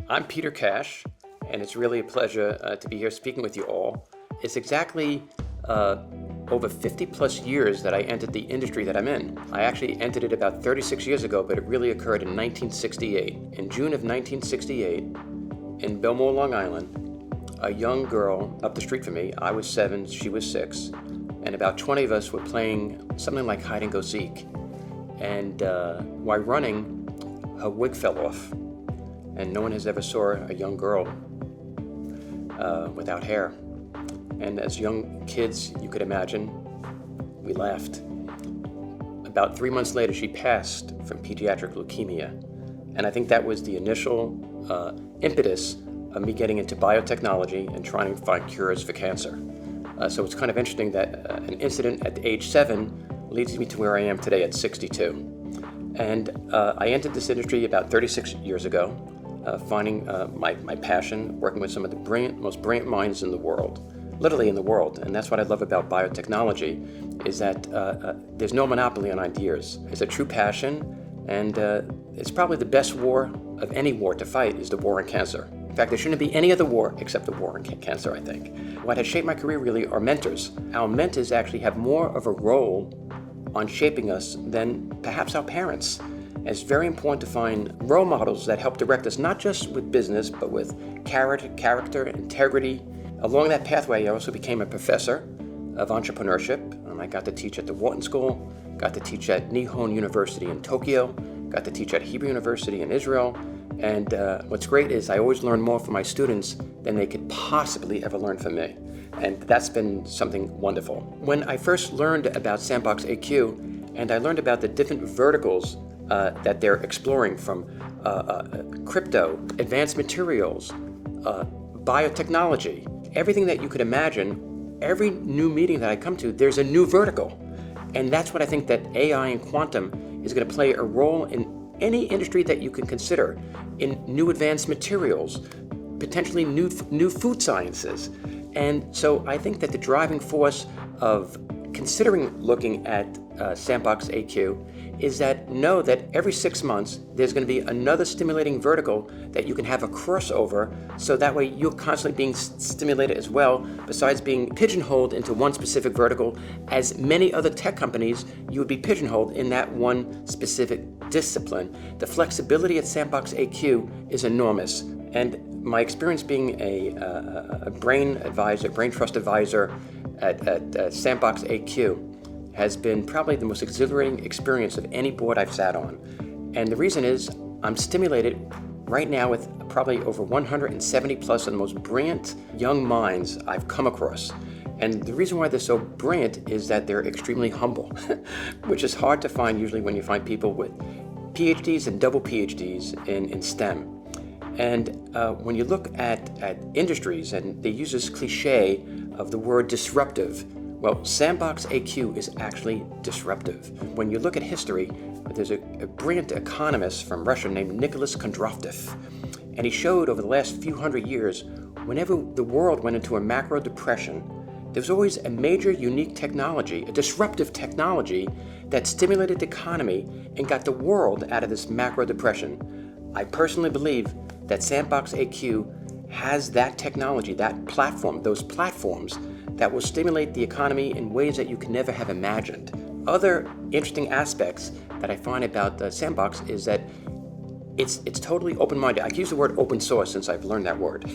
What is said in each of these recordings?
I'm Peter Cash, and it's really a pleasure to be here speaking with you all. It's exactly over 50 plus years that I entered the industry that I'm in. I actually entered it about 36 years ago, but it really occurred in 1968. In June of 1968, in Belmore, Long Island, a young girl up the street from me, I was 7, she was 6, and about 20 of us were playing something like hide and go seek. And while running, her wig fell off. And no one has ever saw a young girl without hair. And as young kids, you could imagine, we laughed. About 3 months later, she passed from pediatric leukemia. And I think that was the initial impetus of me getting into biotechnology and trying to find cures for cancer. So it's kind of interesting that an incident at age 7 leads me to where I am today at 62. And I entered this industry about 36 years ago, finding my passion, working with some of the most brilliant minds in the world, literally in the world. And that's what I love about biotechnology, is that there's no monopoly on ideas. It's a true passion, and it's probably the best war of any war to fight is the war on cancer. In fact, there shouldn't be any other war except the war on cancer, I think. What has shaped my career really are mentors. Our mentors actually have more of a role on shaping us than perhaps our parents. And it's very important to find role models that help direct us, not just with business, but with character, integrity. Along that pathway, I also became a professor of entrepreneurship. I got to teach at the Wharton School, got to teach at Nihon University in Tokyo, got to teach at Hebrew University in Israel. And what's great is I always learn more from my students than they could possibly ever learn from me. And that's been something wonderful. When I first learned about SandboxAQ, and I learned about the different verticals that they're exploring, from crypto, advanced materials, biotechnology, everything that you could imagine, every new meeting that I come to, there's a new vertical. And that's what I think that AI and quantum is going to play a role in any industry that you can consider, in new advanced materials, potentially new food sciences. And so I think that the driving force of considering looking at SandboxAQ is that know that every 6 months there's going to be another stimulating vertical that you can have a crossover, so that way you're constantly being stimulated as well, besides being pigeonholed into one specific vertical. As many other tech companies, you would be pigeonholed in that one specific discipline. The flexibility at SandboxAQ is enormous. And my experience being a brain trust advisor at SandboxAQ has been probably the most exhilarating experience of any board I've sat on. And the reason is I'm stimulated right now with probably over 170 plus of the most brilliant young minds I've come across. And the reason why they're so brilliant is that they're extremely humble, which is hard to find usually when you find people with PhDs and double PhDs in STEM. And when you look at industries, and they use this cliche of the word disruptive, well, SandboxAQ is actually disruptive. When you look at history, there's a brilliant economist from Russia named Nicholas Kondratiev, and he showed over the last few hundred years, whenever the world went into a macro depression, there was always a major unique technology, a disruptive technology that stimulated the economy and got the world out of this macro depression. I personally believe that SandboxAQ has that technology, that platform, those platforms that will stimulate the economy in ways that you could never have imagined. Other interesting aspects that I find about Sandbox is that it's totally open-minded. I use the word open source since I've learned that word.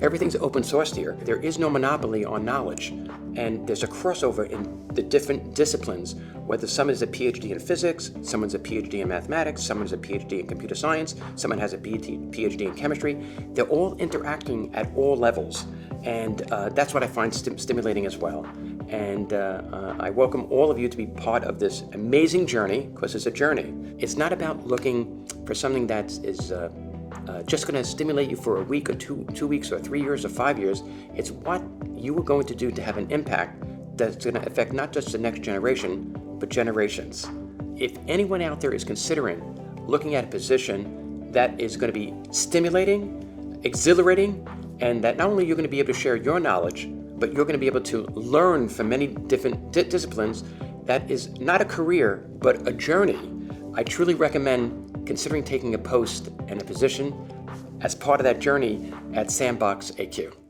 Everything's open sourced here. There is no monopoly on knowledge, and there's a crossover in the different disciplines, whether someone is a PhD in physics, someone's a PhD in mathematics, someone's a PhD in computer science, someone has a PhD in chemistry. They're all interacting at all levels, and that's what I find stimulating as well. And I welcome all of you to be part of this amazing journey, because it's a journey. It's not about looking for something that is just going to stimulate you for a week or 2 weeks or 3 years or 5 years. It's what you are going to do to have an impact that's going to affect not just the next generation, but generations. If anyone out there is considering looking at a position that is going to be stimulating, exhilarating, and that not only you're going to be able to share your knowledge, but you're going to be able to learn from many different disciplines, that is not a career, but a journey. I truly recommend considering taking a post and a position as part of that journey at SandboxAQ.